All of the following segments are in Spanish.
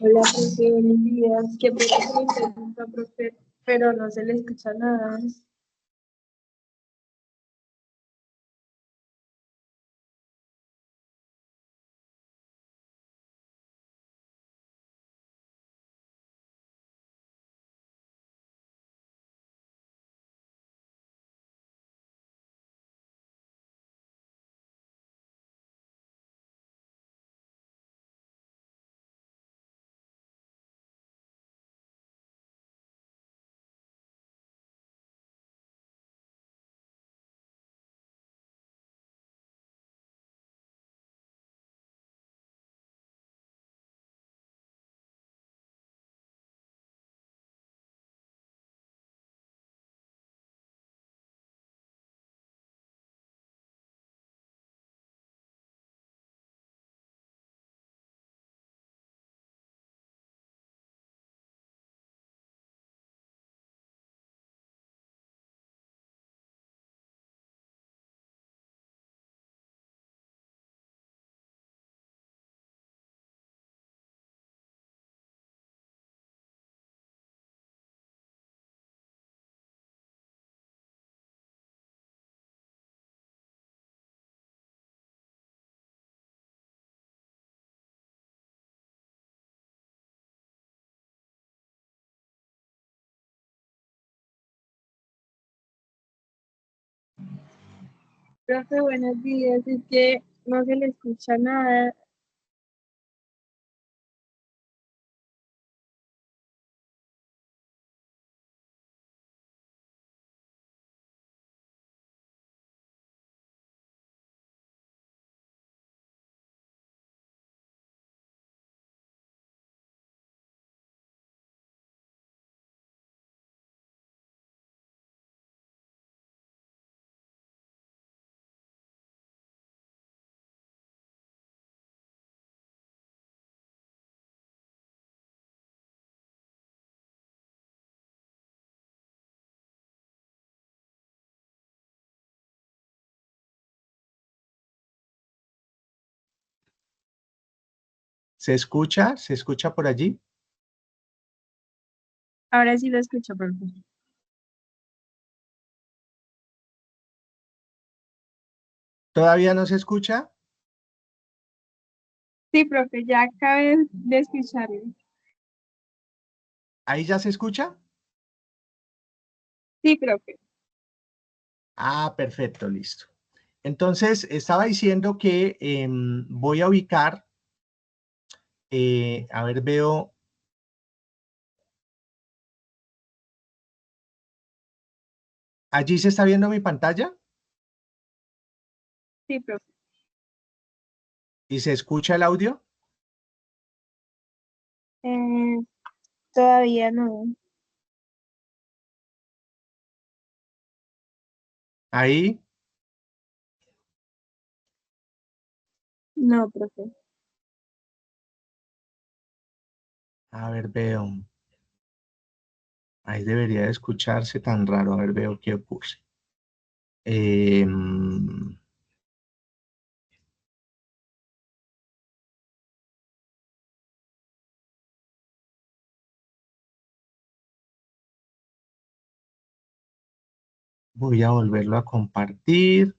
Hola, profe, buenos días. Qué pena que me interrumpa, profe, pero no se le escucha nada. Profe, buenos días. Es que no se le escucha nada. ¿Se escucha? ¿Se escucha por allí? Ahora sí lo escucho, profe. ¿Todavía no se escucha? Sí, profe, ya acabé de escucharlo. ¿Ahí ya se escucha? Sí, profe. Ah, perfecto, listo. Entonces, estaba diciendo que voy a ubicar, a ver, veo, ¿allí se está viendo mi pantalla? Sí, profe. ¿Y se escucha el audio? Eh, todavía no. Ahí, No, profe. a ver, veo, ahí debería de escucharse tan raro, a ver, veo qué puse. Em, Voy a volverlo a compartir.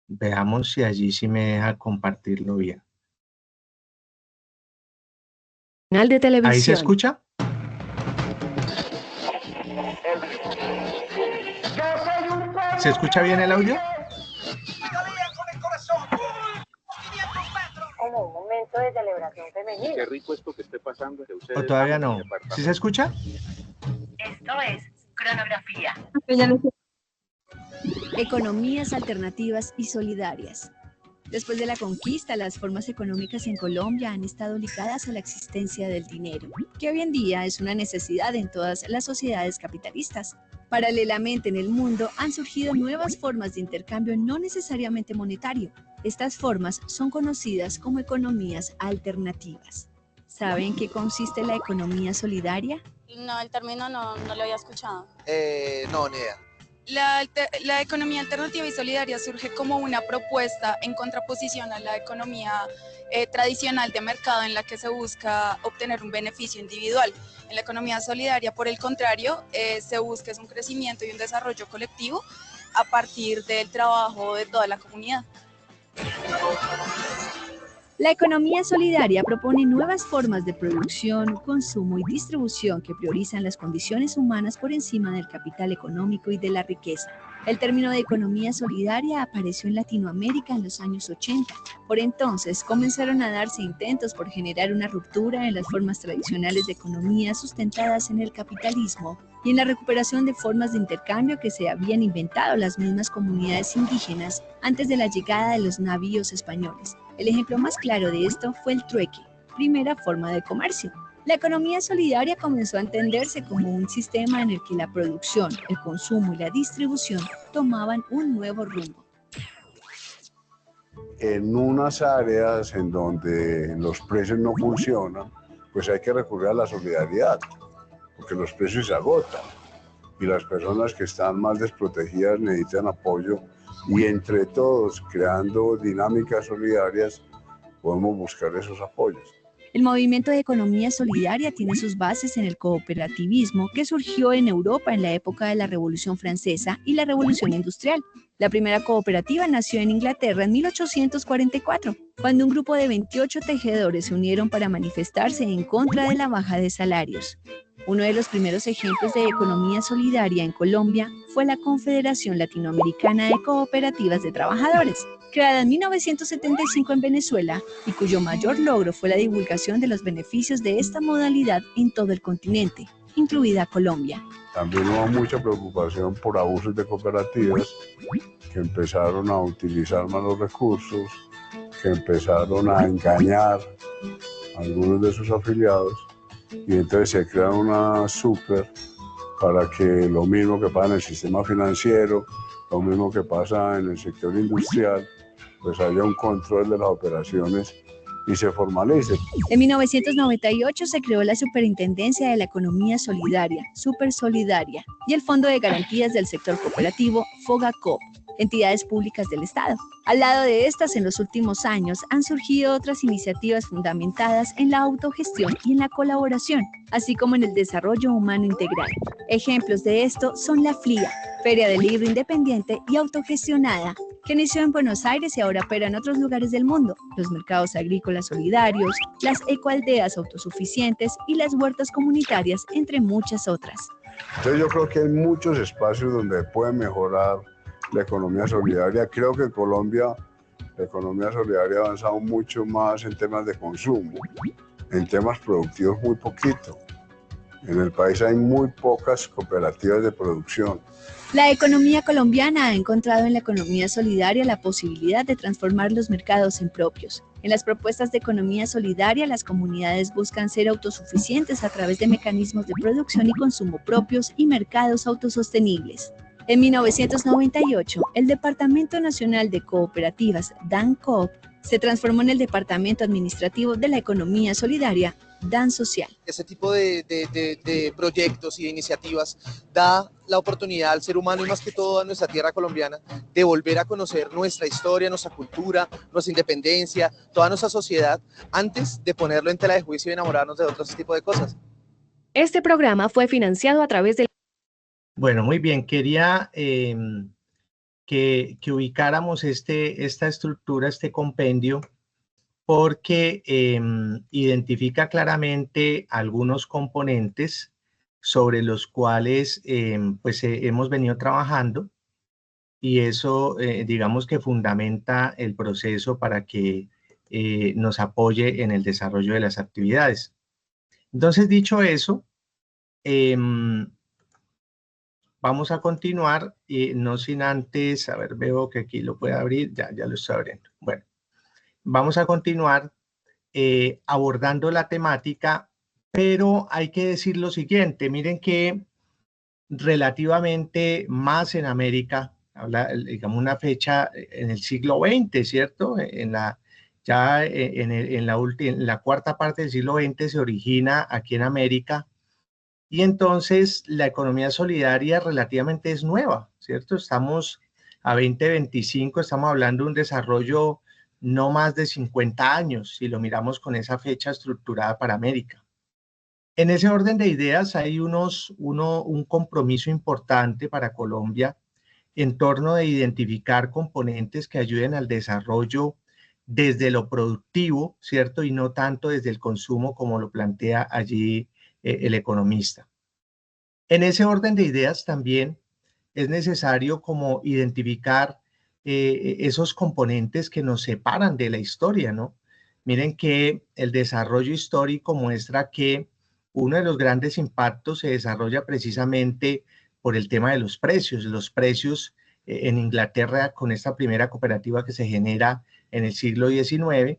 Veamos si allí sí me deja compartirlo bien. Canal de ¿Ahí se televisión. escucha? ¿Se escucha bien el audio? Como un momento de celebración femenina. Qué rico esto que esté pasando entre ustedes. ¿O todavía no? ¿Sí se escucha? Esto es cronografía. Profe, ya lo sé. Economías alternativas y solidarias. Después de la conquista, las formas económicas en Colombia han estado ligadas a la existencia del dinero, que hoy en día es una necesidad en todas las sociedades capitalistas. Paralelamente en el mundo han surgido nuevas formas de intercambio no necesariamente monetario. Estas formas son conocidas como economías alternativas. ¿Saben en qué consiste la economía solidaria? No, el término no lo había escuchado. No, ni idea. La economía alternativa y solidaria surge como una propuesta en contraposición a la economía tradicional de mercado en la que se busca obtener un beneficio individual. En la economía solidaria, por el contrario, se busca un crecimiento y un desarrollo colectivo a partir del trabajo de toda la comunidad. La economía solidaria propone nuevas formas de producción, consumo y distribución que priorizan las condiciones humanas por encima del capital económico y de la riqueza. El término de economía solidaria apareció en Latinoamérica en los años 80. Por entonces comenzaron a darse intentos por generar una ruptura en las formas tradicionales de economía sustentadas en el capitalismo y en la recuperación de formas de intercambio que se habían inventado las mismas comunidades indígenas antes de la llegada de los navíos españoles. El ejemplo más claro de esto fue el trueque, primera forma de comercio. La economía solidaria comenzó a entenderse como un sistema en el que la producción, el consumo y la distribución tomaban un nuevo rumbo. En unas áreas en donde los precios no funcionan, pues hay que recurrir a la solidaridad, porque los precios se agotan y las personas que están más desprotegidas necesitan apoyo, y entre todos, creando dinámicas solidarias, podemos buscar esos apoyos. El movimiento de economía solidaria tiene sus bases en el cooperativismo que surgió en Europa en la época de la Revolución Francesa y la Revolución Industrial. La primera cooperativa nació en Inglaterra en 1844, cuando un grupo de 28 tejedores se unieron para manifestarse en contra de la baja de salarios. Uno de los primeros ejemplos de economía solidaria en Colombia fue la Confederación Latinoamericana de Cooperativas de Trabajadores, creada en 1975 en Venezuela y cuyo mayor logro fue la divulgación de los beneficios de esta modalidad en todo el continente, incluida Colombia. También hubo mucha preocupación por abusos de cooperativas que empezaron a utilizar malos recursos, que empezaron a engañar a algunos de sus afiliados, y entonces se crea una super para que lo mismo que pasa en el sistema financiero, lo mismo que pasa en el sector industrial, pues haya un control de las operaciones y se formalice. En 1998 se creó la Superintendencia de la Economía Solidaria, Supersolidaria, y el Fondo de Garantías del Sector Cooperativo, FOGACOP, entidades públicas del Estado. Al lado de estas, en los últimos años, han surgido otras iniciativas fundamentadas en la autogestión y en la colaboración, así como en el desarrollo humano integral. Ejemplos de esto son la FLIA, Feria del Libro Independiente y Autogestionada, que inició en Buenos Aires y ahora opera en otros lugares del mundo, los mercados agrícolas solidarios, las ecoaldeas autosuficientes y las huertas comunitarias, entre muchas otras. Entonces yo creo que hay muchos espacios donde puede mejorar la economía solidaria. Creo que en Colombia la economía solidaria ha avanzado mucho más en temas de consumo, en temas productivos muy poquito. En el país hay muy pocas cooperativas de producción. La economía colombiana ha encontrado en la economía solidaria la posibilidad de transformar los mercados en propios. En las propuestas de economía solidaria, las comunidades buscan ser autosuficientes a través de mecanismos de producción y consumo propios y mercados autosostenibles. En 1998, el Departamento Nacional de Cooperativas, DANCOOP, se transformó en el Departamento Administrativo de la Economía Solidaria, DANSocial. Este tipo de proyectos y de iniciativas da la oportunidad al ser humano y más que todo a nuestra tierra colombiana de volver a conocer nuestra historia, nuestra cultura, nuestra independencia, toda nuestra sociedad, antes de ponerlo en tela de juicio y enamorarnos de otros tipos de cosas. Este programa fue financiado a través de... Bueno, muy bien. Quería que ubicáramos esta estructura, este compendio, porque identifica claramente algunos componentes sobre los cuales hemos venido trabajando, y eso digamos que fundamenta el proceso para que nos apoye en el desarrollo de las actividades. Entonces, dicho eso, vamos a continuar, no sin antes, a ver, veo que aquí lo puede abrir, ya lo estoy abriendo. Bueno, vamos a continuar abordando la temática, pero hay que decir lo siguiente, miren que relativamente más en América, digamos una fecha en el siglo XX, ¿cierto? En la cuarta parte del siglo XX se origina aquí en América, y entonces la economía solidaria relativamente es nueva, ¿cierto? Estamos a 2025, estamos hablando de un desarrollo no más de 50 años, si lo miramos con esa fecha estructurada para América. En ese orden de ideas hay un compromiso importante para Colombia en torno de identificar componentes que ayuden al desarrollo desde lo productivo, ¿cierto? Y no tanto desde el consumo como lo plantea allí el economista. En ese orden de ideas también es necesario como identificar esos componentes que nos separan de la historia, ¿no? Miren que el desarrollo histórico muestra que uno de los grandes impactos se desarrolla precisamente por el tema de los precios. Los precios en Inglaterra con esta primera cooperativa que se genera en el siglo XIX,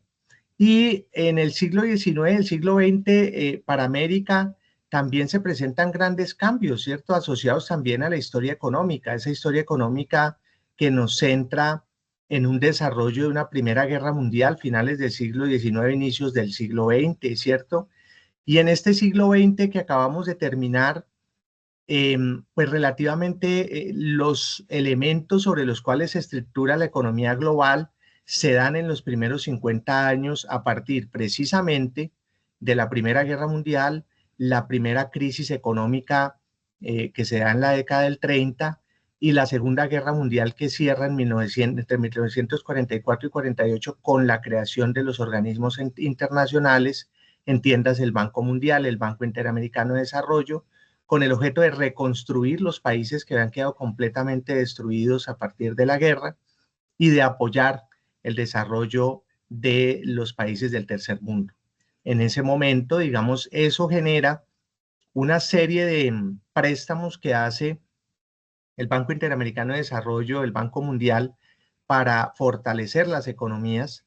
y en el siglo XIX, el siglo XX, para América también se presentan grandes cambios, ¿cierto? Asociados también a la historia económica, esa historia económica que nos centra en un desarrollo de una Primera Guerra Mundial, finales del siglo XIX, inicios del siglo XX, ¿cierto? Y en este siglo XX que acabamos de terminar, pues relativamente los elementos sobre los cuales se estructura la economía global se dan en los primeros 50 años a partir precisamente de la Primera Guerra Mundial, la primera crisis económica que se da en la década del 30 y la Segunda Guerra Mundial que cierra entre 1944 y 48 con la creación de los organismos internacionales, entiendas el Banco Mundial, el Banco Interamericano de Desarrollo, con el objeto de reconstruir los países que habían quedado completamente destruidos a partir de la guerra y de apoyar el desarrollo de los países del tercer mundo. En ese momento, digamos, eso genera una serie de préstamos que hace el Banco Interamericano de Desarrollo, el Banco Mundial, para fortalecer las economías,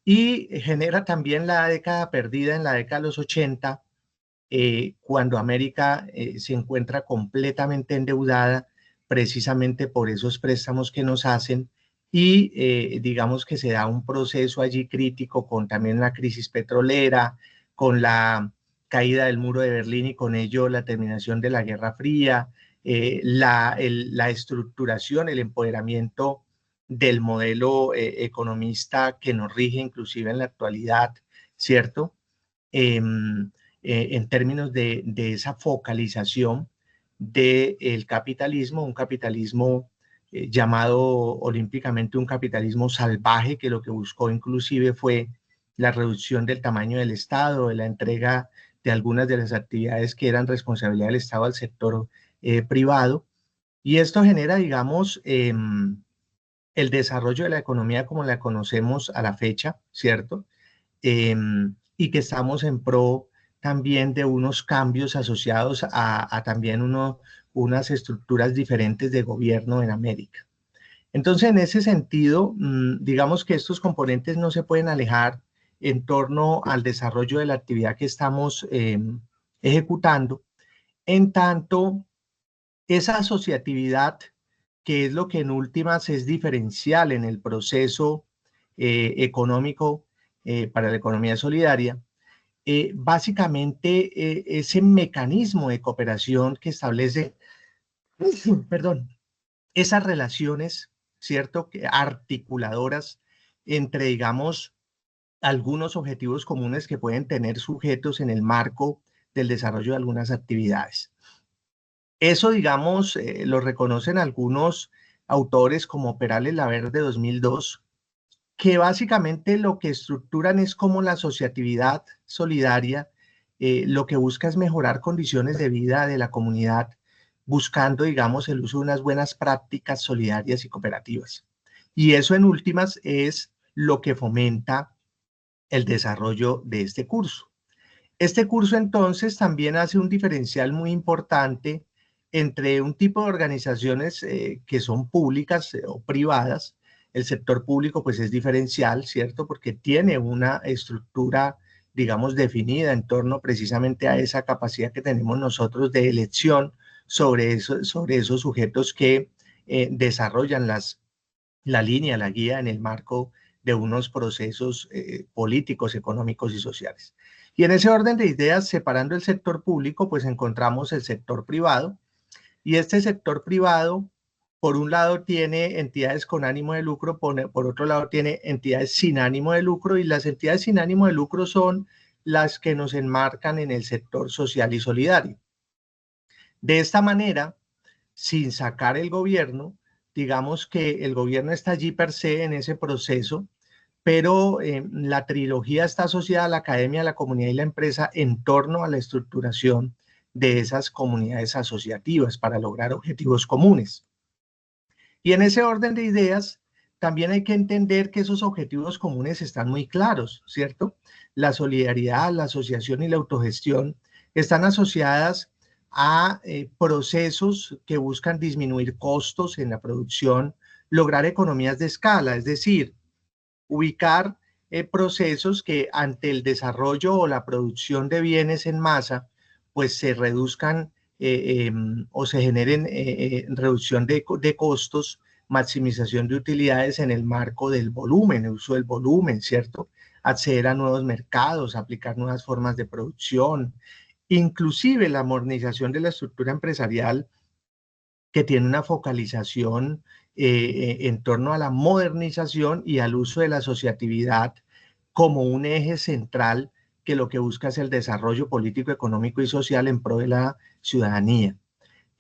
y genera también la década perdida en la década de los 80, cuando América se encuentra completamente endeudada precisamente por esos préstamos que nos hacen, y digamos que se da un proceso allí crítico con también la crisis petrolera, con la caída del muro de Berlín y con ello la terminación de la Guerra Fría, la estructuración, el empoderamiento del modelo economista que nos rige inclusive en la actualidad, ¿cierto? En términos de esa focalización del capitalismo, un capitalismo llamado olímpicamente un capitalismo salvaje, que lo que buscó inclusive fue la reducción del tamaño del Estado, de la entrega de algunas de las actividades que eran responsabilidad del Estado al sector privado, y esto genera, digamos, el desarrollo de la economía como la conocemos a la fecha, ¿cierto? Y que estamos en pro también de unos cambios asociados a también unas estructuras diferentes de gobierno en América. Entonces, en ese sentido, digamos que estos componentes no se pueden alejar en torno al desarrollo de la actividad que estamos ejecutando, en tanto esa asociatividad, que es lo que en últimas es diferencial en el proceso económico para la economía solidaria, básicamente ese mecanismo de cooperación que establece, perdón, esas relaciones, ¿cierto?, articuladoras entre, digamos, algunos objetivos comunes que pueden tener sujetos en el marco del desarrollo de algunas actividades. Eso, digamos, lo reconocen algunos autores como Perales Laverde 2002, que básicamente lo que estructuran es como la asociatividad solidaria, lo que busca es mejorar condiciones de vida de la comunidad, buscando, digamos, el uso de unas buenas prácticas solidarias y cooperativas. Y eso en últimas es lo que fomenta el desarrollo de este curso. Este curso entonces también hace un diferencial muy importante entre un tipo de organizaciones que son públicas o privadas, El sector público pues es diferencial, ¿cierto? Porque tiene una estructura, digamos, definida en torno precisamente a esa capacidad que tenemos nosotros de elección sobre esos sujetos que desarrollan la línea, la guía en el marco de unos procesos políticos, económicos y sociales. Y en ese orden de ideas, separando el sector público, pues encontramos el sector privado. Y este sector privado, por un lado, tiene entidades con ánimo de lucro, por otro lado, tiene entidades sin ánimo de lucro, y las entidades sin ánimo de lucro son las que nos enmarcan en el sector social y solidario. De esta manera, sin sacar el gobierno, digamos que el gobierno está allí per se en ese proceso, pero la trilogía está asociada a la academia, la comunidad y la empresa en torno a la estructuración de esas comunidades asociativas para lograr objetivos comunes. Y en ese orden de ideas, también hay que entender que esos objetivos comunes están muy claros, ¿cierto? La solidaridad, la asociación y la autogestión están asociadas a procesos que buscan disminuir costos en la producción, lograr economías de escala, es decir, ubicar procesos que ante el desarrollo o la producción de bienes en masa, pues se reduzcan o se generen reducción de costos, maximización de utilidades en el marco del volumen, el uso del volumen, ¿cierto? Acceder a nuevos mercados, aplicar nuevas formas de producción, inclusive la modernización de la estructura empresarial que tiene una focalización en torno a la modernización y al uso de la asociatividad como un eje central que lo que busca es el desarrollo político, económico y social en pro de la ciudadanía,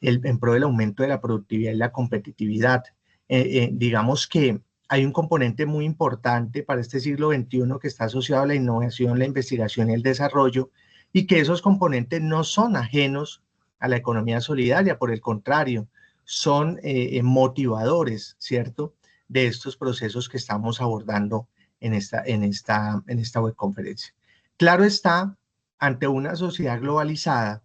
en pro del aumento de la productividad y la competitividad. Digamos que hay un componente muy importante para este siglo XXI que está asociado a la innovación, la investigación y el desarrollo, y que esos componentes no son ajenos a la economía solidaria, por el contrario, son motivadores, ¿cierto?, de estos procesos que estamos abordando en esta webconferencia. Claro está, ante una sociedad globalizada,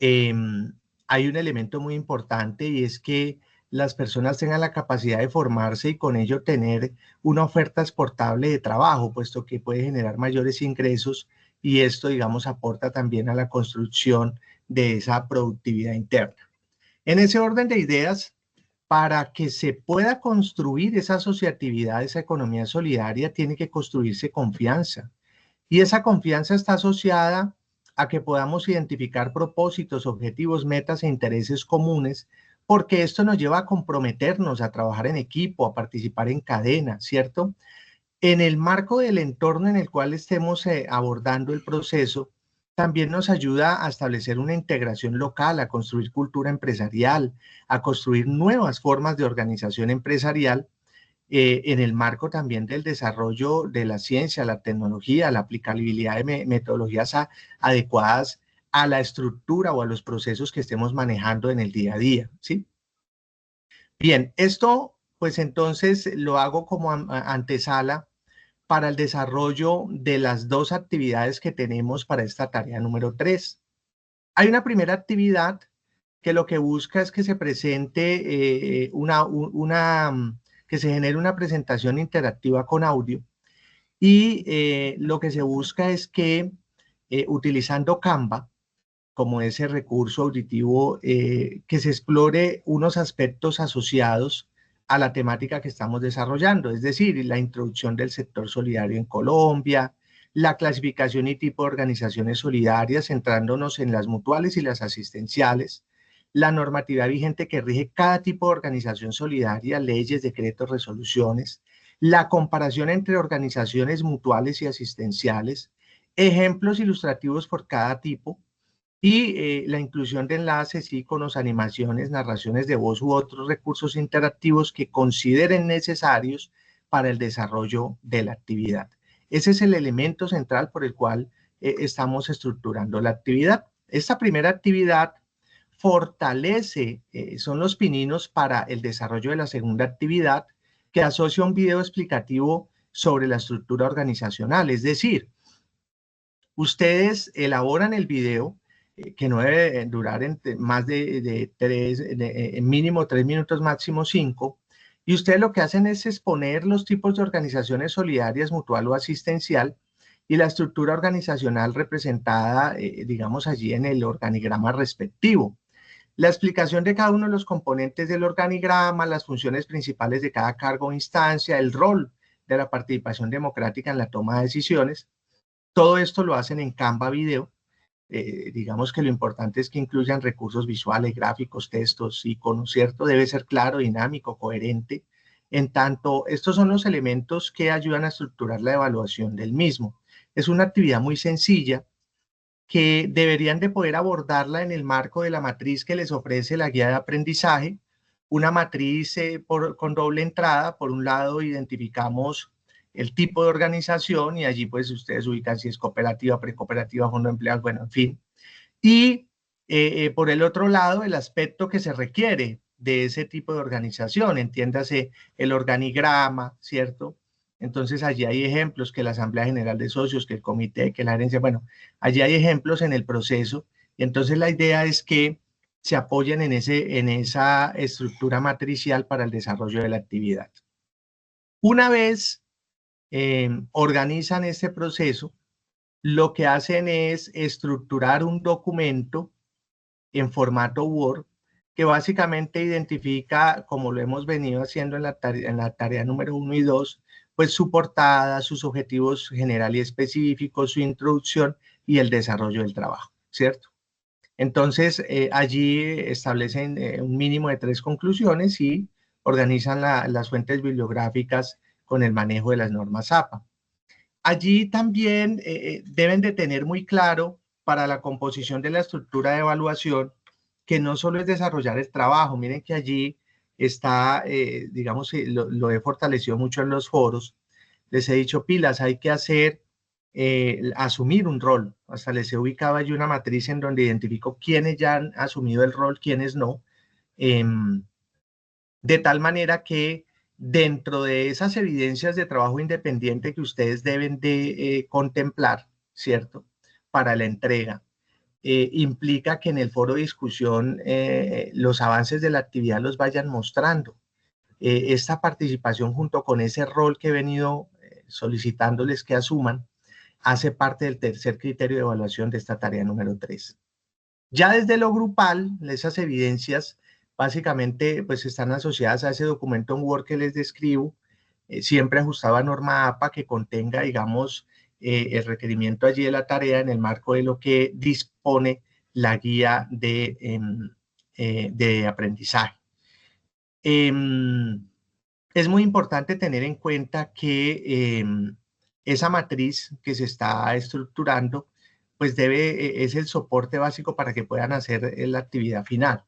hay un elemento muy importante, y es que las personas tengan la capacidad de formarse y con ello tener una oferta exportable de trabajo, puesto que puede generar mayores ingresos, y esto, digamos, aporta también a la construcción de esa productividad interna. En ese orden de ideas, para que se pueda construir esa asociatividad, esa economía solidaria, tiene que construirse confianza. Y esa confianza está asociada a que podamos identificar propósitos, objetivos, metas e intereses comunes, porque esto nos lleva a comprometernos, a trabajar en equipo, a participar en cadena, ¿cierto? En el marco del entorno en el cual estemos abordando el proceso, también nos ayuda a establecer una integración local, a construir cultura empresarial, a construir nuevas formas de organización empresarial, en el marco también del desarrollo de la ciencia, la tecnología, la aplicabilidad de metodologías adecuadas a la estructura o a los procesos que estemos manejando en el día a día, ¿sí? Bien, esto pues entonces lo hago como antesala para el desarrollo de las dos actividades que tenemos para esta tarea número 3. Hay una primera actividad que lo que busca es que se presente que se genere una presentación interactiva con audio, y lo que se busca es que utilizando Canva como ese recurso auditivo, que se explore unos aspectos asociados a la temática que estamos desarrollando, es decir, la introducción del sector solidario en Colombia, la clasificación y tipo de organizaciones solidarias, centrándonos en las mutuales y las asistenciales, la normatividad vigente que rige cada tipo de organización solidaria, leyes, decretos, resoluciones, la comparación entre organizaciones mutuales y asistenciales, ejemplos ilustrativos por cada tipo, y la inclusión de enlaces, iconos, animaciones, narraciones de voz u otros recursos interactivos que consideren necesarios para el desarrollo de la actividad. Ese es el elemento central por el cual estamos estructurando la actividad. Esta primera actividad fortalece, son los pininos para el desarrollo de la segunda actividad, que asocia un video explicativo sobre la estructura organizacional. Es decir, ustedes elaboran el video, que no debe durar más de mínimo 3 minutos, máximo 5, Y ustedes lo que hacen es exponer los tipos de organizaciones solidarias, mutual o asistencial, y la estructura organizacional representada, digamos, allí en el organigrama respectivo. La explicación de cada uno de los componentes del organigrama, las funciones principales de cada cargo o instancia, el rol de la participación democrática en la toma de decisiones, todo esto lo hacen en Canva Video. Digamos que lo importante es que incluyan recursos visuales, gráficos, textos, iconos, ¿cierto? Debe ser claro, dinámico, coherente. En tanto, estos son los elementos que ayudan a estructurar la evaluación del mismo. Es una actividad muy sencilla que deberían de poder abordarla en el marco de la matriz que les ofrece la guía de aprendizaje. Una matriz con doble entrada. Por un lado, identificamos el tipo de organización y allí pues ustedes ubican si es cooperativa, precooperativa, fondo de empleados, bueno, en fin. Y por el otro lado, el aspecto que se requiere de ese tipo de organización, entiéndase el organigrama, ¿cierto? Entonces allí hay ejemplos que la Asamblea General de Socios, que el comité, que la gerencia, bueno, allí hay ejemplos en el proceso y entonces la idea es que se apoyen en esa estructura matricial para el desarrollo de la actividad. Una vez organizan este proceso, lo que hacen es estructurar un documento en formato Word que básicamente identifica, como lo hemos venido haciendo en la tarea número 1 y 2, pues su portada, sus objetivos generales y específicos, su introducción y el desarrollo del trabajo, ¿cierto? Entonces, allí establecen un mínimo de 3 conclusiones y organizan las fuentes bibliográficas con el manejo de las normas APA. Allí también deben de tener muy claro para la composición de la estructura de evaluación que no solo es desarrollar el trabajo. Miren que allí está, digamos, lo he fortalecido mucho en los foros. Les he dicho pilas, hay que hacer, asumir un rol. Hasta les he ubicado allí una matriz en donde identifico quiénes ya han asumido el rol, quiénes no. De tal manera que dentro de esas evidencias de trabajo independiente que ustedes deben de contemplar, ¿cierto? Para la entrega, implica que en el foro de discusión los avances de la actividad los vayan mostrando. Esta participación junto con ese rol que he venido solicitándoles que asuman, hace parte del tercer criterio de evaluación de esta tarea número 3. Ya desde lo grupal, esas evidencias básicamente pues están asociadas a ese documento en Word que les describo, siempre ajustado a norma APA que contenga, digamos, el requerimiento allí de la tarea en el marco de lo que dispone la guía de aprendizaje. Es muy importante tener en cuenta que esa matriz que se está estructurando pues es el soporte básico para que puedan hacer la actividad final.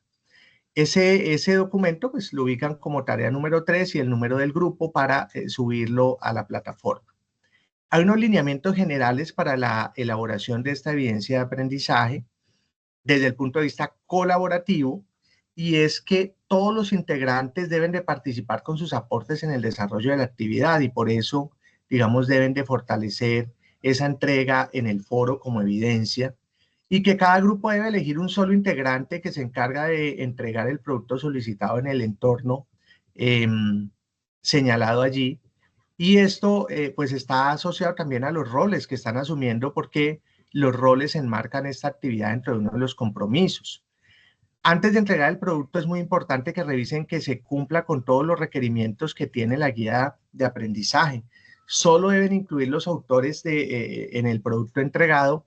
Ese documento pues lo ubican como tarea número 3 y el número del grupo para subirlo a la plataforma. Hay unos lineamientos generales para la elaboración de esta evidencia de aprendizaje desde el punto de vista colaborativo, y es que todos los integrantes deben de participar con sus aportes en el desarrollo de la actividad y por eso, digamos, deben de fortalecer esa entrega en el foro como evidencia y que cada grupo debe elegir un solo integrante que se encarga de entregar el producto solicitado en el entorno señalado allí. Y esto pues está asociado también a los roles que están asumiendo porque los roles enmarcan esta actividad dentro de uno de los compromisos. Antes de entregar el producto es muy importante que revisen que se cumpla con todos los requerimientos que tiene la guía de aprendizaje. Solo deben incluir los autores en el producto entregado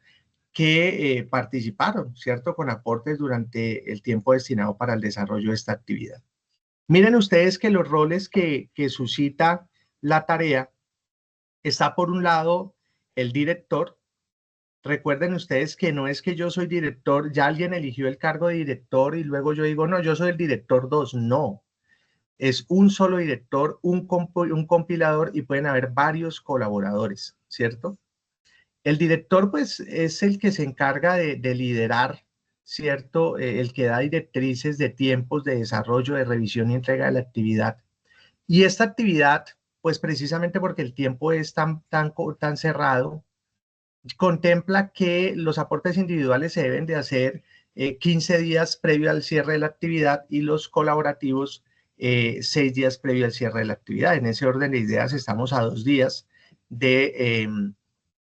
que participaron, ¿cierto? Con aportes durante el tiempo destinado para el desarrollo de esta actividad. Miren ustedes que los roles que suscita la tarea está por un lado el director. Recuerden ustedes que no es que yo soy director, ya alguien eligió el cargo de director y luego yo digo, no, yo soy el director 2. No, es un solo director, un compilador y pueden haber varios colaboradores, ¿cierto? El director pues es el que se encarga de liderar, ¿cierto? El que da directrices de tiempos de desarrollo, de revisión y entrega de la actividad. Y esta actividad, pues precisamente porque el tiempo es tan cerrado, contempla que los aportes individuales se deben de hacer 15 días previo al cierre de la actividad y los colaborativos 6 días previo al cierre de la actividad. En ese orden de ideas estamos a 2 días de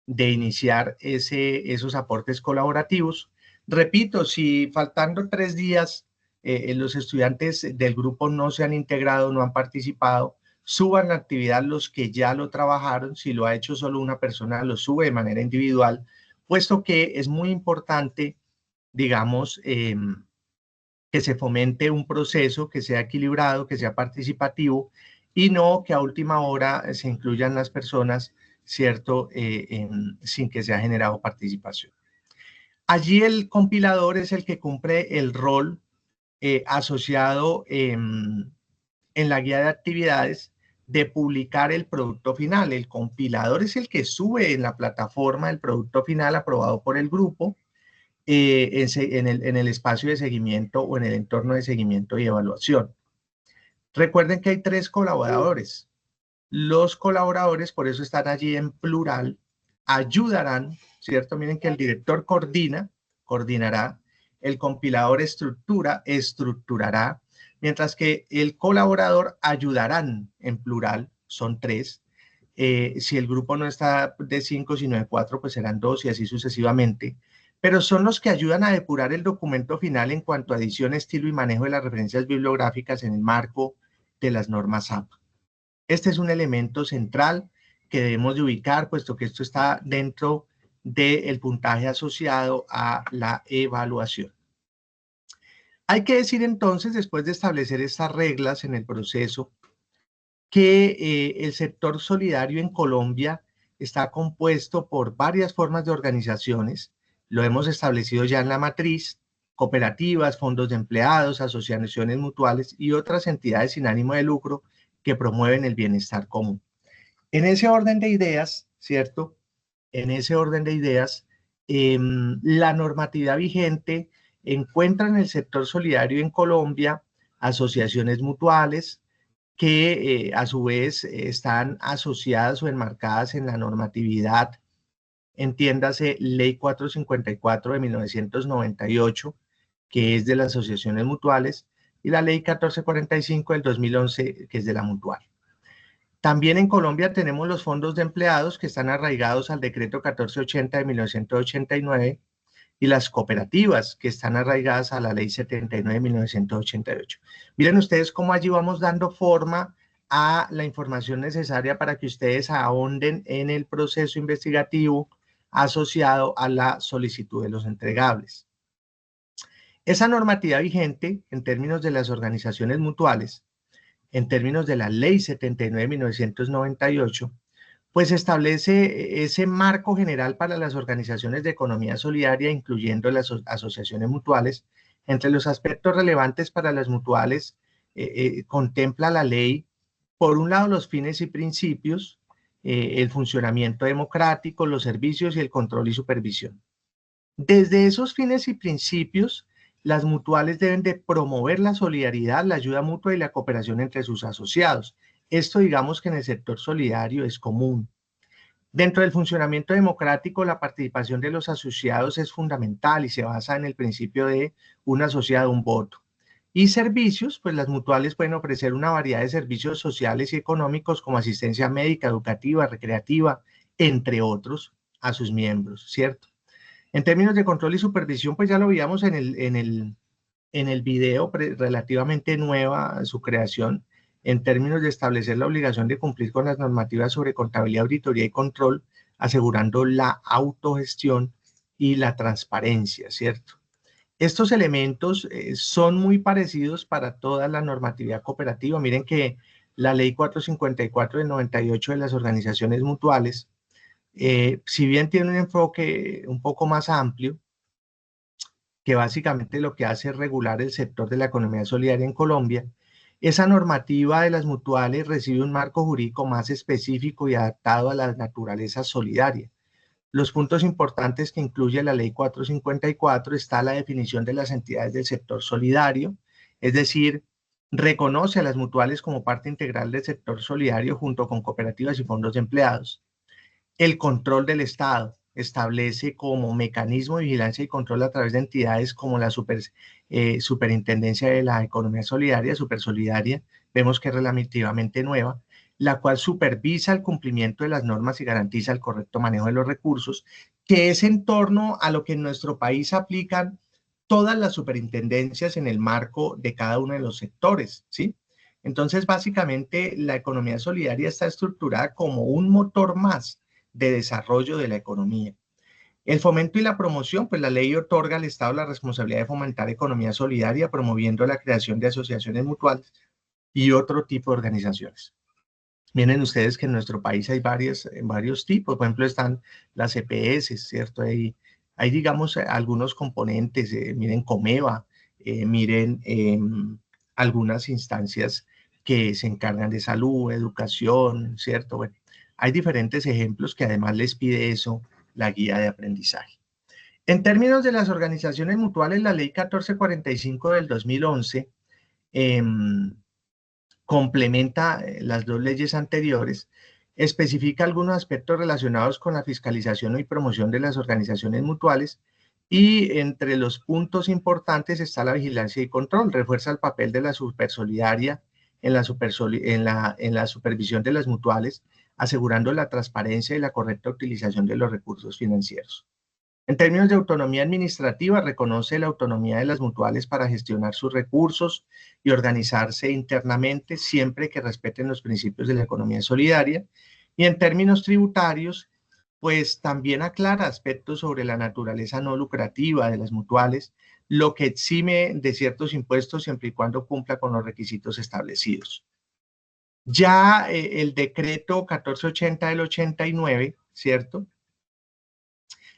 iniciar esos aportes colaborativos. Repito, si faltando 3 días los estudiantes del grupo no se han integrado, no han participado, suban la actividad los que ya lo trabajaron. Si lo ha hecho solo una persona, lo sube de manera individual, puesto que es muy importante, digamos, que se fomente un proceso que sea equilibrado, que sea participativo, y no que a última hora se incluyan las personas, ¿cierto?, sin que se haya generado participación. Allí el compilador es el que cumple el rol asociado en la guía de actividades de publicar el producto final. El compilador es el que sube en la plataforma el producto final aprobado por el grupo en el espacio de seguimiento o en el entorno de seguimiento y evaluación. Recuerden que hay 3 colaboradores. Los colaboradores, por eso están allí en plural, ayudarán, ¿cierto? Miren que el director coordinará, el compilador estructurará, mientras que el colaborador ayudarán, en plural, son 3. Si el grupo no está de 5, sino de 4, pues serán 2 y así sucesivamente. Pero son los que ayudan a depurar el documento final en cuanto a edición, estilo y manejo de las referencias bibliográficas en el marco de las normas APA. Este es un elemento central que debemos de ubicar, puesto que esto está dentro del puntaje asociado a la evaluación. Hay que decir entonces, después de establecer estas reglas en el proceso, que el sector solidario en Colombia está compuesto por varias formas de organizaciones. Lo hemos establecido ya en la matriz: cooperativas, fondos de empleados, asociaciones mutuales y otras entidades sin ánimo de lucro que promueven el bienestar común. En ese orden de ideas, ¿cierto? En ese orden de ideas, la normatividad vigente encuentra en el sector solidario en Colombia asociaciones mutuales que a su vez están asociadas o enmarcadas en la normatividad, entiéndase Ley 454 de 1998, que es de las asociaciones mutuales, y la Ley 1445 del 2011, que es de la mutual. También en Colombia tenemos los fondos de empleados que están arraigados al decreto 1480 de 1989 y las cooperativas que están arraigadas a la Ley 79 de 1988. Miren ustedes cómo allí vamos dando forma a la información necesaria para que ustedes ahonden en el proceso investigativo asociado a la solicitud de los entregables. Esa normativa vigente en términos de las organizaciones mutuales, en términos de la Ley 79 de 1998, pues establece ese marco general para las organizaciones de economía solidaria, incluyendo las asociaciones mutuales. Entre los aspectos relevantes para las mutuales, contempla la ley, por un lado, los fines y principios, el funcionamiento democrático, los servicios y el control y supervisión. Desde esos fines y principios, las mutuales deben de promover la solidaridad, la ayuda mutua y la cooperación entre sus asociados. Esto, digamos que en el sector solidario es común. Dentro del funcionamiento democrático, la participación de los asociados es fundamental y se basa en el principio de un asociado, un voto. Y servicios, pues las mutuales pueden ofrecer una variedad de servicios sociales y económicos como asistencia médica, educativa, recreativa, entre otros, a sus miembros, ¿cierto? En términos de control y supervisión, pues ya lo veíamos en el video relativamente nueva su creación, en términos de establecer la obligación de cumplir con las normativas sobre contabilidad, auditoría y control, asegurando la autogestión y la transparencia, ¿cierto? Estos elementos son muy parecidos para toda la normatividad cooperativa. Miren que la Ley 454 del 98 de las organizaciones mutuales, si bien tiene un enfoque un poco más amplio, que básicamente lo que hace es regular el sector de la economía solidaria en Colombia, esa normativa de las mutuales recibe un marco jurídico más específico y adaptado a la naturaleza solidaria. Los puntos importantes que incluye la Ley 454 está la definición de las entidades del sector solidario, es decir, reconoce a las mutuales como parte integral del sector solidario junto con cooperativas y fondos de empleados. El control del Estado, establece como mecanismo de vigilancia y control a través de entidades como la Superintendencia de la Economía Solidaria, Supersolidaria, vemos que es relativamente nueva, la cual supervisa el cumplimiento de las normas y garantiza el correcto manejo de los recursos, que es en torno a lo que en nuestro país aplican todas las superintendencias en el marco de cada uno de los sectores, ¿sí? Entonces, básicamente, la economía solidaria está estructurada como un motor más de desarrollo de la economía. El fomento y la promoción, pues la ley otorga al Estado la responsabilidad de fomentar economía solidaria, promoviendo la creación de asociaciones mutuales y otro tipo de organizaciones. Miren ustedes que en nuestro país hay varios tipos, por ejemplo están las EPS, ¿cierto? Hay digamos algunos componentes, miren Comeva, miren algunas instancias que se encargan de salud, educación, ¿cierto? Bueno, hay diferentes ejemplos que además les pide eso la guía de aprendizaje. En términos de las organizaciones mutuales, la ley 1445 del 2011 complementa las dos leyes anteriores, especifica algunos aspectos relacionados con la fiscalización y promoción de las organizaciones mutuales y entre los puntos importantes está la vigilancia y control, refuerza el papel de la Supersolidaria en la supervisión de las mutuales, asegurando la transparencia y la correcta utilización de los recursos financieros. En términos de autonomía administrativa, reconoce la autonomía de las mutuales para gestionar sus recursos y organizarse internamente siempre que respeten los principios de la economía solidaria. Y en términos tributarios, pues también aclara aspectos sobre la naturaleza no lucrativa de las mutuales, lo que exime de ciertos impuestos siempre y cuando cumpla con los requisitos establecidos. Ya el decreto 1480 del 89, ¿cierto?,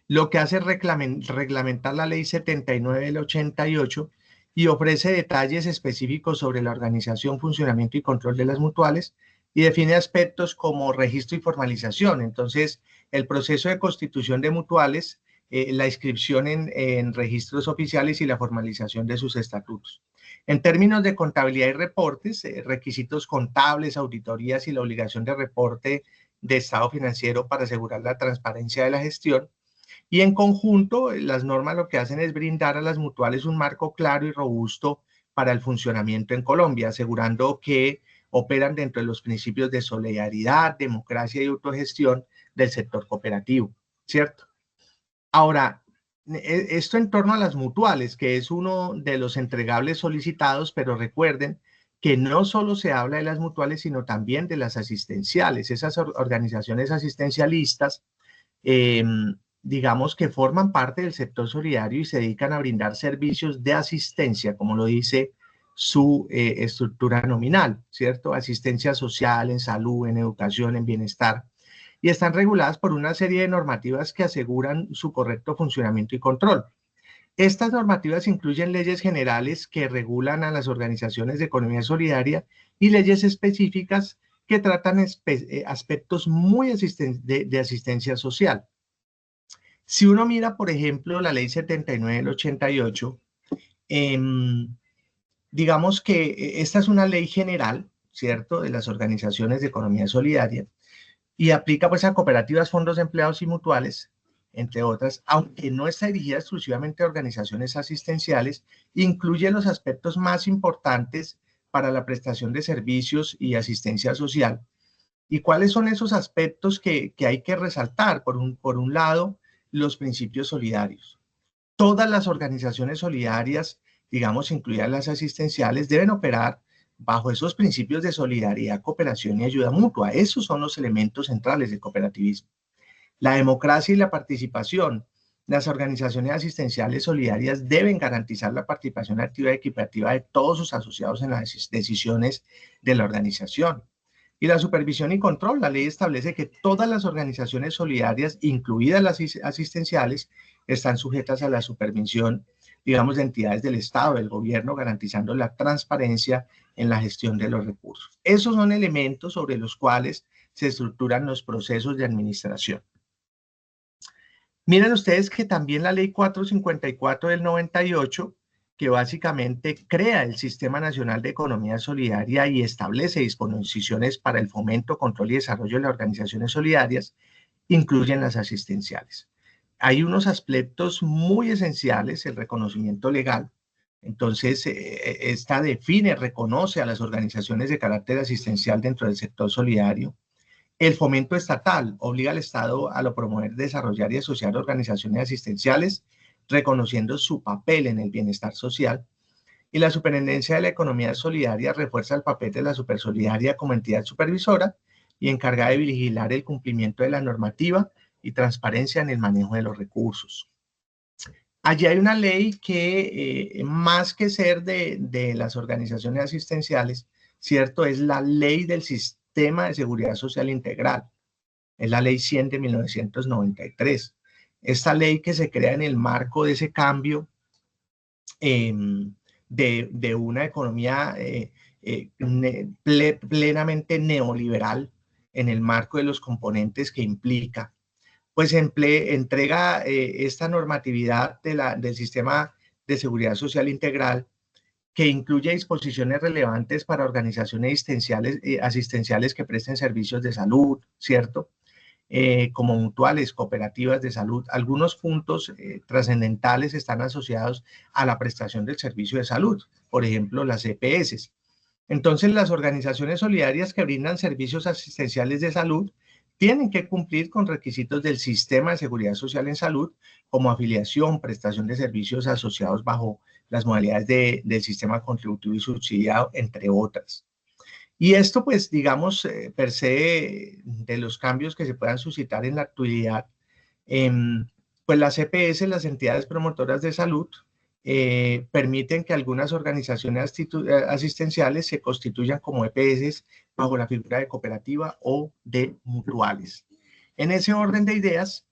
lo que hace es reglamentar la ley 79 del 88 y ofrece detalles específicos sobre la organización, funcionamiento y control de las mutuales y define aspectos como registro y formalización. Entonces, el proceso de constitución de mutuales, la inscripción en registros oficiales y la formalización de sus estatutos. En términos de contabilidad y reportes, requisitos contables, auditorías y la obligación de reporte de estado financiero para asegurar la transparencia de la gestión. Y en conjunto, las normas lo que hacen es brindar a las mutuales un marco claro y robusto para el funcionamiento en Colombia, asegurando que operan dentro de los principios de solidaridad, democracia y autogestión del sector cooperativo, ¿cierto? Ahora, esto en torno a las mutuales, que es uno de los entregables solicitados, pero recuerden que no solo se habla de las mutuales, sino también de las asistenciales, esas organizaciones asistencialistas, digamos que forman parte del sector solidario y se dedican a brindar servicios de asistencia, como lo dice su estructura nominal, ¿cierto? Asistencia social, en salud, en educación, en bienestar, y están reguladas por una serie de normativas que aseguran su correcto funcionamiento y control. Estas normativas incluyen leyes generales que regulan a las organizaciones de economía solidaria y leyes específicas que tratan aspectos muy de asistencia social. Si uno mira, por ejemplo, la ley 79 del 88, digamos que esta es una ley general, ¿cierto?, de las organizaciones de economía solidaria y aplica pues a cooperativas, fondos de empleados y mutuales, entre otras, aunque no está dirigida exclusivamente a organizaciones asistenciales, incluye los aspectos más importantes para la prestación de servicios y asistencia social. ¿Y cuáles son esos aspectos que hay que resaltar? Por un lado, los principios solidarios. Todas las organizaciones solidarias, digamos, incluidas las asistenciales, deben operar bajo esos principios de solidaridad, cooperación y ayuda mutua. Esos son los elementos centrales del cooperativismo. La democracia y la participación. Las organizaciones asistenciales solidarias deben garantizar la participación activa y equitativa de todos sus asociados en las decisiones de la organización. Y la supervisión y control. La ley establece que todas las organizaciones solidarias, incluidas las asistenciales, están sujetas a la supervisión, digamos, de entidades del Estado, del gobierno, garantizando la transparencia en la gestión de los recursos. Esos son elementos sobre los cuales se estructuran los procesos de administración. Miren ustedes que también la ley 454 del 98, que básicamente crea el Sistema Nacional de Economía Solidaria y establece disposiciones para el fomento, control y desarrollo de las organizaciones solidarias, incluyen las asistenciales. hay unos aspectos muy esenciales, el reconocimiento legal. Entonces, esta define, reconoce a las organizaciones de carácter asistencial dentro del sector solidario. El fomento estatal obliga al Estado a promover, desarrollar y asociar organizaciones asistenciales, reconociendo su papel en el bienestar social. Y la Superintendencia de la Economía Solidaria refuerza el papel de la Supersolidaria como entidad supervisora y encargada de vigilar el cumplimiento de la normativa y transparencia en el manejo de los recursos. Allí hay una ley que, más que ser de las organizaciones asistenciales, ¿cierto? Es la ley del Sistema de Seguridad Social Integral. Es la ley 100 de 1993. Esta ley que se crea en el marco de ese cambio de una economía plenamente neoliberal en el marco de los componentes que implica, pues entrega esta normatividad del Sistema de Seguridad Social Integral, que incluye disposiciones relevantes para organizaciones asistenciales que presten servicios de salud, ¿cierto? Como mutuales, cooperativas de salud. Algunos puntos trascendentales están asociados a la prestación del servicio de salud, por ejemplo, las EPS. Entonces, las organizaciones solidarias que brindan servicios asistenciales de salud tienen que cumplir con requisitos del Sistema de Seguridad Social en Salud, como afiliación, prestación de servicios asociados bajo las modalidades del sistema contributivo y subsidiado, entre otras. Y esto, pues, digamos, per se, de los cambios que se puedan suscitar en la actualidad, pues las EPS, las entidades promotoras de salud, permiten que algunas organizaciones asistenciales se constituyan como EPS bajo la figura de cooperativa o de mutuales. En ese orden de ideas,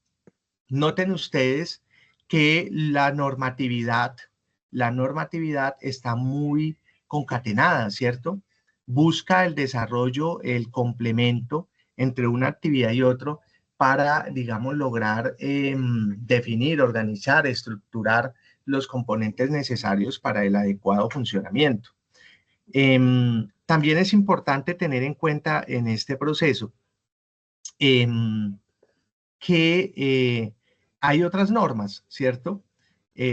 noten ustedes que la normatividad está muy concatenada, ¿cierto? Busca el desarrollo, el complemento entre una actividad y otro para, digamos, lograr definir, organizar, estructurar los componentes necesarios para el adecuado funcionamiento. También es importante tener en cuenta en este proceso que hay otras normas, ¿cierto?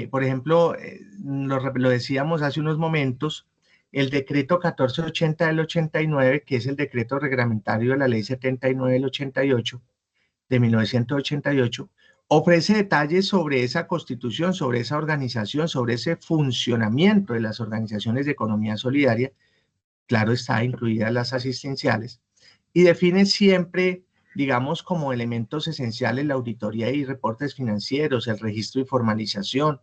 Por ejemplo, lo decíamos hace unos momentos, el decreto 1480 del 89, que es el decreto reglamentario de la ley 79 del 88, de 1988, ofrece detalles sobre esa constitución, sobre esa organización, sobre ese funcionamiento de las organizaciones de economía solidaria, claro está, incluidas las asistenciales, y define siempre, digamos, como elementos esenciales la auditoría y reportes financieros, el registro y formalización.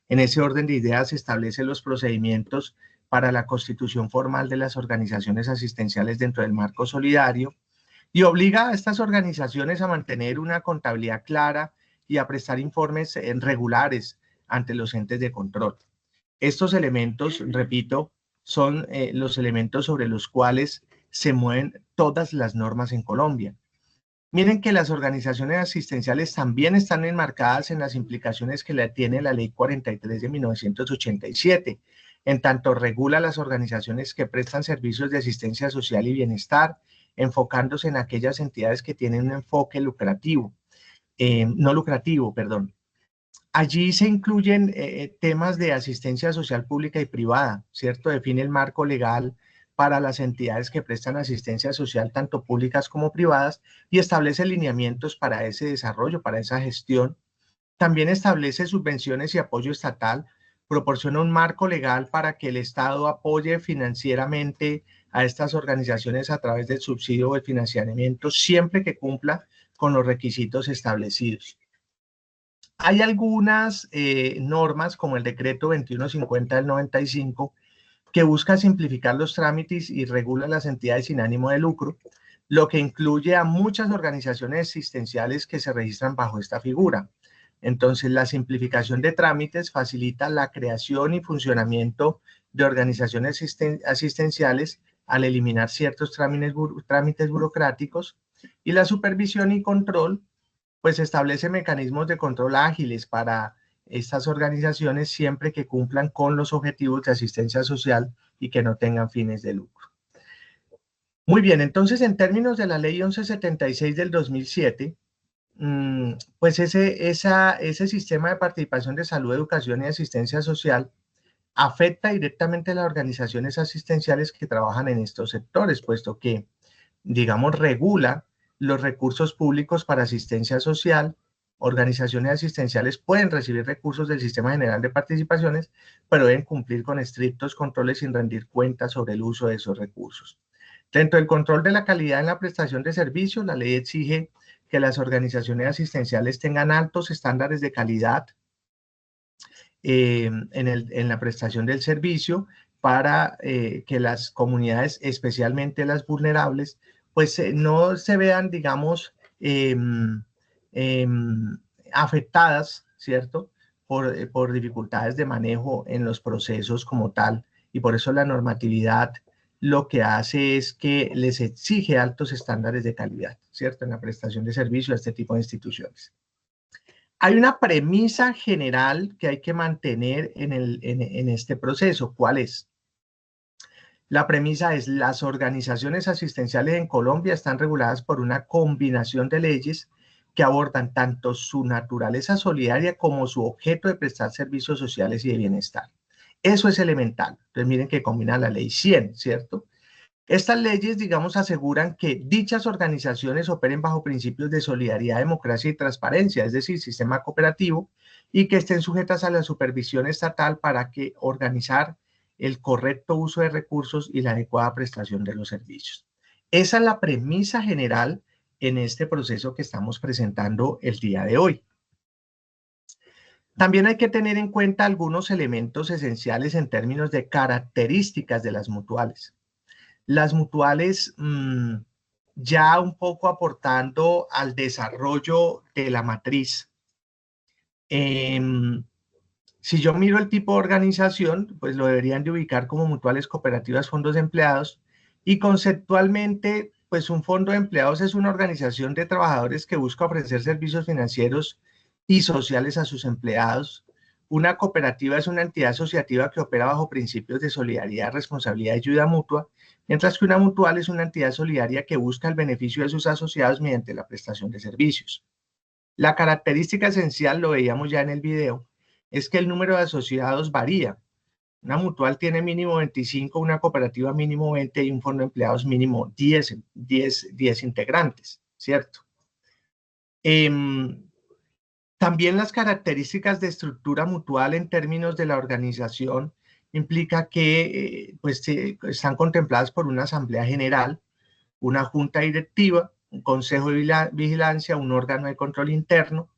En ese orden de ideas se establecen los procedimientos para la constitución formal de las organizaciones asistenciales dentro del marco solidario y obliga a estas organizaciones a mantener una contabilidad clara y a prestar informes regulares ante los entes de control. Estos elementos, repito, son los elementos sobre los cuales se mueven todas las normas en Colombia. Miren que las organizaciones asistenciales también están enmarcadas en las implicaciones que tiene la Ley 43 de 1987, en tanto regula las organizaciones que prestan servicios de asistencia social y bienestar, enfocándose en aquellas entidades que tienen un enfoque no lucrativo. Allí se incluyen temas de asistencia social pública y privada, ¿cierto? Define el marco legal para las entidades que prestan asistencia social, tanto públicas como privadas, y establece lineamientos para ese desarrollo, para esa gestión. También establece subvenciones y apoyo estatal, proporciona un marco legal para que el Estado apoye financieramente a estas organizaciones a través del subsidio o el financiamiento, siempre que cumpla con los requisitos establecidos. Hay algunas normas, como el decreto 2150 del 95, que busca simplificar los trámites y regula las entidades sin ánimo de lucro, lo que incluye a muchas organizaciones asistenciales que se registran bajo esta figura. Entonces, la simplificación de trámites facilita la creación y funcionamiento de organizaciones asistenciales al eliminar ciertos trámites burocráticos, y la supervisión y control, pues establece mecanismos de control ágiles para estas organizaciones siempre que cumplan con los objetivos de asistencia social y que no tengan fines de lucro. Muy bien, entonces en términos de la ley 1176 del 2007, pues ese sistema de participación de salud, educación y asistencia social afecta directamente a las organizaciones asistenciales que trabajan en estos sectores, puesto que, digamos, regula los recursos públicos para asistencia social. Organizaciones asistenciales pueden recibir recursos del Sistema General de Participaciones, pero deben cumplir con estrictos controles sin rendir cuentas sobre el uso de esos recursos. Dentro del control de la calidad en la prestación de servicios, la ley exige que las organizaciones asistenciales tengan altos estándares de calidad en la prestación del servicio para que las comunidades, especialmente las vulnerables, pues no se vean, digamos, afectadas, ¿cierto?, por dificultades de manejo en los procesos como tal. Y por eso la normatividad lo que hace es que les exige altos estándares de calidad, ¿cierto?, en la prestación de servicio a este tipo de instituciones. Hay una premisa general que hay que mantener en este proceso. ¿Cuál es? La premisa es: las organizaciones asistenciales en Colombia están reguladas por una combinación de leyes que abordan tanto su naturaleza solidaria como su objeto de prestar servicios sociales y de bienestar. Eso es elemental. Entonces miren que combina la ley 100, ¿cierto? Estas leyes, digamos, aseguran que dichas organizaciones operen bajo principios de solidaridad, democracia y transparencia, es decir, sistema cooperativo, y que estén sujetas a la supervisión estatal para que organizar el correcto uso de recursos y la adecuada prestación de los servicios. Esa es la premisa general en este proceso que estamos presentando el día de hoy. También hay que tener en cuenta algunos elementos esenciales en términos de características de las mutuales. Las mutuales, ya un poco aportando al desarrollo de la matriz. Si yo miro el tipo de organización, pues lo deberían de ubicar como mutuales, cooperativas, fondos de empleados, y conceptualmente, pues un fondo de empleados es una organización de trabajadores que busca ofrecer servicios financieros y sociales a sus empleados. Una cooperativa es una entidad asociativa que opera bajo principios de solidaridad, responsabilidad y ayuda mutua, mientras que una mutual es una entidad solidaria que busca el beneficio de sus asociados mediante la prestación de servicios. La característica esencial, lo veíamos ya en el video, es que el número de asociados varía. Una mutual tiene mínimo 25, una cooperativa mínimo 20 y un fondo de empleados mínimo 10 integrantes, ¿cierto? También las características de estructura mutual en términos de la organización implica que están contempladas por una asamblea general, una junta directiva, un consejo de vigilancia, un órgano de control interno,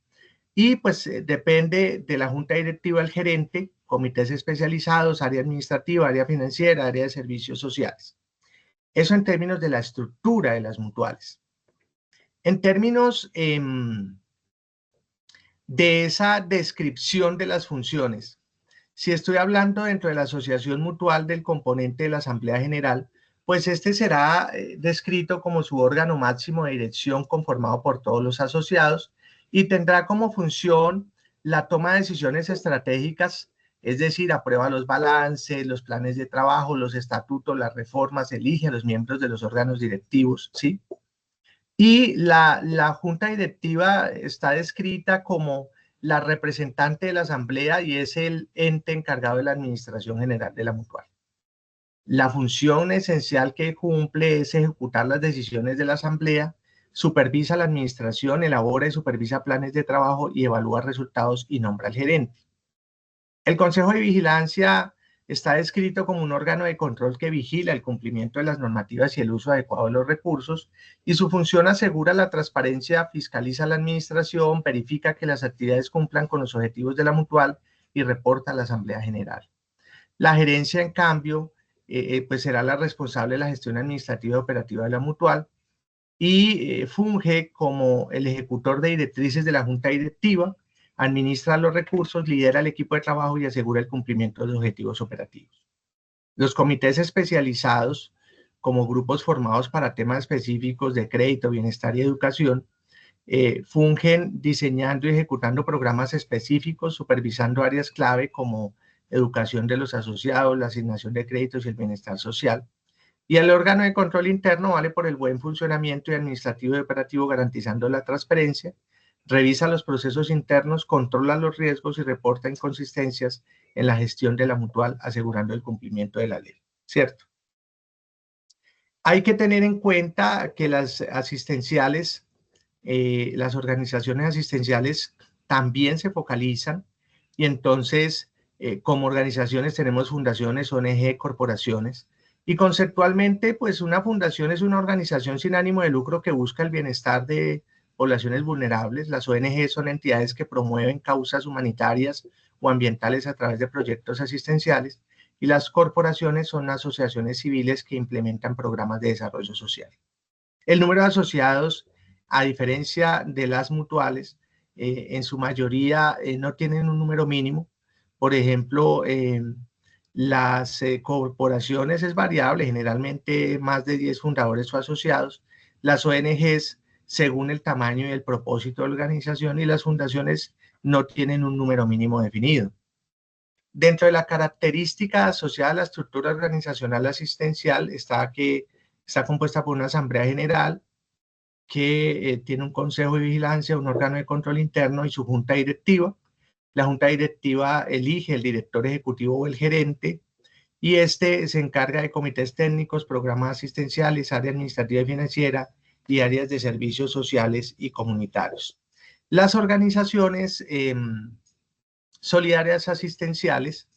y pues depende de la junta directiva el gerente, comités especializados, área administrativa, área financiera, área de servicios sociales. Eso en términos de la estructura de las mutuales. En términos de esa descripción de las funciones, si estoy hablando dentro de la asociación mutual del componente de la Asamblea General, pues este será descrito como su órgano máximo de dirección conformado por todos los asociados y tendrá como función la toma de decisiones estratégicas, es decir, aprueba los balances, los planes de trabajo, los estatutos, las reformas, elige a los miembros de los órganos directivos, ¿sí? Y la junta directiva está descrita como la representante de la asamblea y es el ente encargado de la administración general de la mutual. La función esencial que cumple es ejecutar las decisiones de la asamblea, supervisa la administración, elabora y supervisa planes de trabajo y evalúa resultados y nombra al gerente. El Consejo de Vigilancia está descrito como un órgano de control que vigila el cumplimiento de las normativas y el uso adecuado de los recursos, y su función asegura la transparencia, fiscaliza la administración, verifica que las actividades cumplan con los objetivos de la mutual y reporta a la Asamblea General. La gerencia, en cambio, pues será la responsable de la gestión administrativa y operativa de la mutual y funge como el ejecutor de directrices de la junta directiva, administra los recursos, lidera el equipo de trabajo y asegura el cumplimiento de los objetivos operativos. Los comités especializados, como grupos formados para temas específicos de crédito, bienestar y educación, fungen diseñando y ejecutando programas específicos, supervisando áreas clave como educación de los asociados, la asignación de créditos y el bienestar social. Y el órgano de control interno vale por el buen funcionamiento y administrativo y operativo, garantizando la transparencia, revisa los procesos internos, controla los riesgos y reporta inconsistencias en la gestión de la mutual, asegurando el cumplimiento de la ley, ¿cierto? Hay que tener en cuenta que las asistenciales, las organizaciones asistenciales también se focalizan y entonces como organizaciones tenemos fundaciones, ONG, corporaciones y conceptualmente pues una fundación es una organización sin ánimo de lucro que busca el bienestar de poblaciones vulnerables. Las ONG son entidades que promueven causas humanitarias o ambientales a través de proyectos asistenciales y las corporaciones son asociaciones civiles que implementan programas de desarrollo social. El número de asociados, a diferencia de las mutuales, en su mayoría no tienen un número mínimo. Por ejemplo, las corporaciones es variable, generalmente más de 10 fundadores o asociados. Las ONGs, según el tamaño y el propósito de la organización, y las fundaciones no tienen un número mínimo definido. Dentro de la característica asociada a la estructura organizacional asistencial está que está compuesta por una asamblea general que tiene un consejo de vigilancia, un órgano de control interno y su junta directiva. La junta directiva elige el director ejecutivo o el gerente y este se encarga de comités técnicos, programas asistenciales, área administrativa y financiera y áreas de servicios sociales y comunitarios. Las organizaciones solidarias asistenciales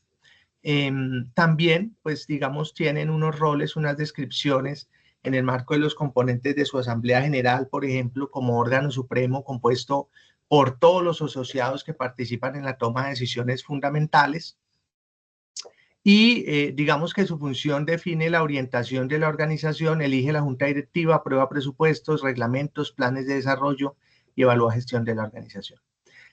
también, pues digamos, tienen unos roles, unas descripciones en el marco de los componentes de su asamblea general, por ejemplo, como órgano supremo compuesto por todos los asociados que participan en la toma de decisiones fundamentales y digamos que su función define la orientación de la organización, elige la junta directiva, aprueba presupuestos, reglamentos, planes de desarrollo y evalúa gestión de la organización.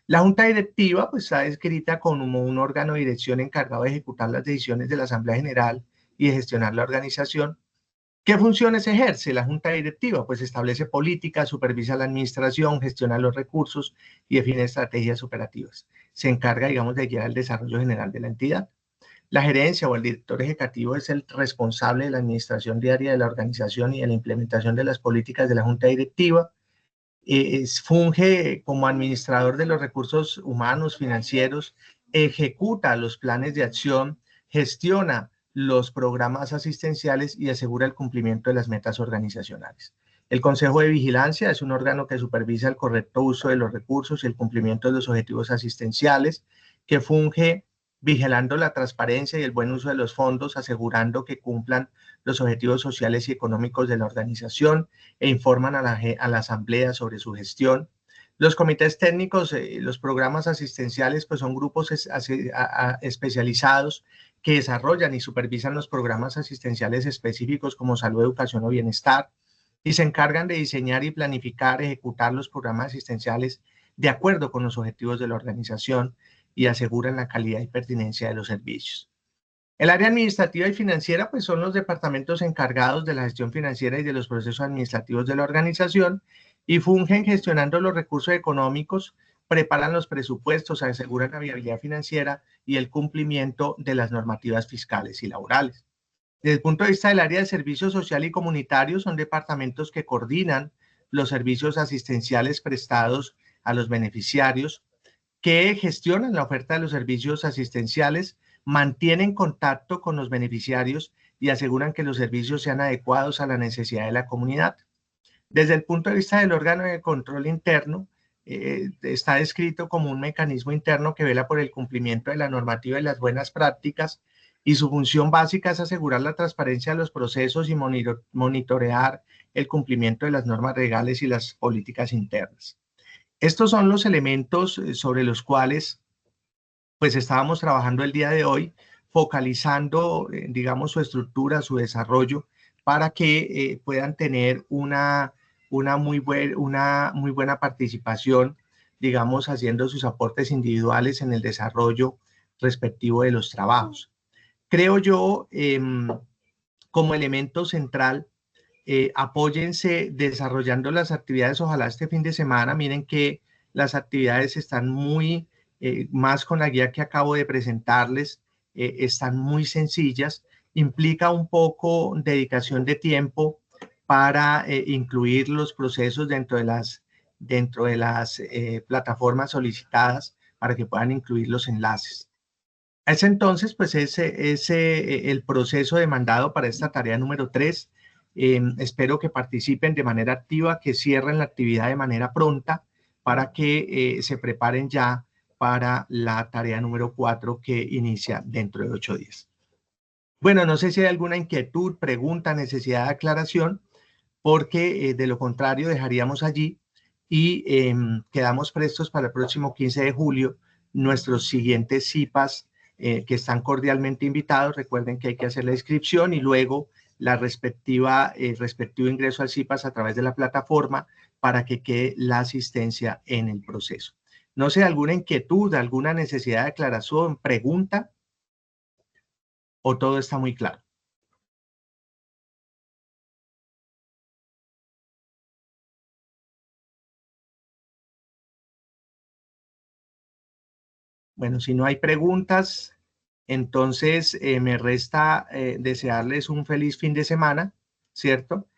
La junta directiva pues, está descrita como un órgano de dirección encargado de ejecutar las decisiones de la Asamblea General y de gestionar la organización. ¿Qué funciones ejerce la junta directiva? Pues establece políticas, supervisa la administración, gestiona los recursos y define estrategias operativas. Se encarga, digamos, de guiar el desarrollo general de la entidad. La gerencia o el director ejecutivo es el responsable de la administración diaria de la organización y de la implementación de las políticas de la junta directiva. Funge como administrador de los recursos humanos, financieros, ejecuta los planes de acción, gestiona los programas asistenciales y asegura el cumplimiento de las metas organizacionales. El Consejo de Vigilancia es un órgano que supervisa el correcto uso de los recursos y el cumplimiento de los objetivos asistenciales, que funge vigilando la transparencia y el buen uso de los fondos, asegurando que cumplan los objetivos sociales y económicos de la organización e informan a la asamblea sobre su gestión. Los comités técnicos, los programas asistenciales, pues son grupos especializados que desarrollan y supervisan los programas asistenciales específicos como salud, educación o bienestar y se encargan de diseñar y planificar, ejecutar los programas asistenciales de acuerdo con los objetivos de la organización y aseguran la calidad y pertinencia de los servicios. El área administrativa y financiera pues son los departamentos encargados de la gestión financiera y de los procesos administrativos de la organización y fungen gestionando los recursos económicos, preparan los presupuestos, aseguran la viabilidad financiera y el cumplimiento de las normativas fiscales y laborales. Desde el punto de vista del área de servicios social y comunitarios, son departamentos que coordinan los servicios asistenciales prestados a los beneficiarios, que gestionan la oferta de los servicios asistenciales, mantienen contacto con los beneficiarios y aseguran que los servicios sean adecuados a la necesidad de la comunidad. Desde el punto de vista del órgano de control interno, está descrito como un mecanismo interno que vela por el cumplimiento de la normativa y las buenas prácticas y su función básica es asegurar la transparencia de los procesos y monitorear el cumplimiento de las normas legales y las políticas internas. Estos son los elementos sobre los cuales pues estábamos trabajando el día de hoy, focalizando, digamos, su estructura, su desarrollo, para que puedan tener una muy buena participación, digamos, haciendo sus aportes individuales en el desarrollo respectivo de los trabajos. Creo yo, como elemento central, apóyense desarrollando las actividades, ojalá este fin de semana, miren que las actividades están muy, más con la guía que acabo de presentarles, están muy sencillas, implica un poco dedicación de tiempo para incluir los procesos dentro de dentro de las plataformas solicitadas para que puedan incluir los enlaces. Es entonces, pues el proceso demandado para esta tarea número 3. Espero que participen de manera activa, que cierren la actividad de manera pronta para que se preparen ya para la tarea número 4 que inicia dentro de 8 días. Bueno, no sé si hay alguna inquietud, pregunta, necesidad de aclaración, porque de lo contrario dejaríamos allí y quedamos prestos para el próximo 15 de julio nuestros siguientes CIPAS que están cordialmente invitados. Recuerden que hay que hacer la inscripción y luego el respectivo ingreso al CIPAS a través de la plataforma para que quede la asistencia en el proceso. No sé, alguna inquietud, alguna necesidad de aclaración, pregunta, o todo está muy claro. Bueno, si no hay preguntas, entonces me resta desearles un feliz fin de semana, ¿cierto?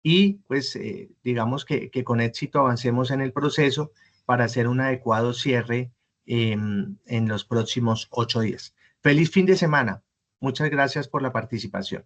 Y pues digamos que con éxito avancemos en el proceso para hacer un adecuado cierre en los próximos 8 días. Feliz fin de semana. Muchas gracias por la participación.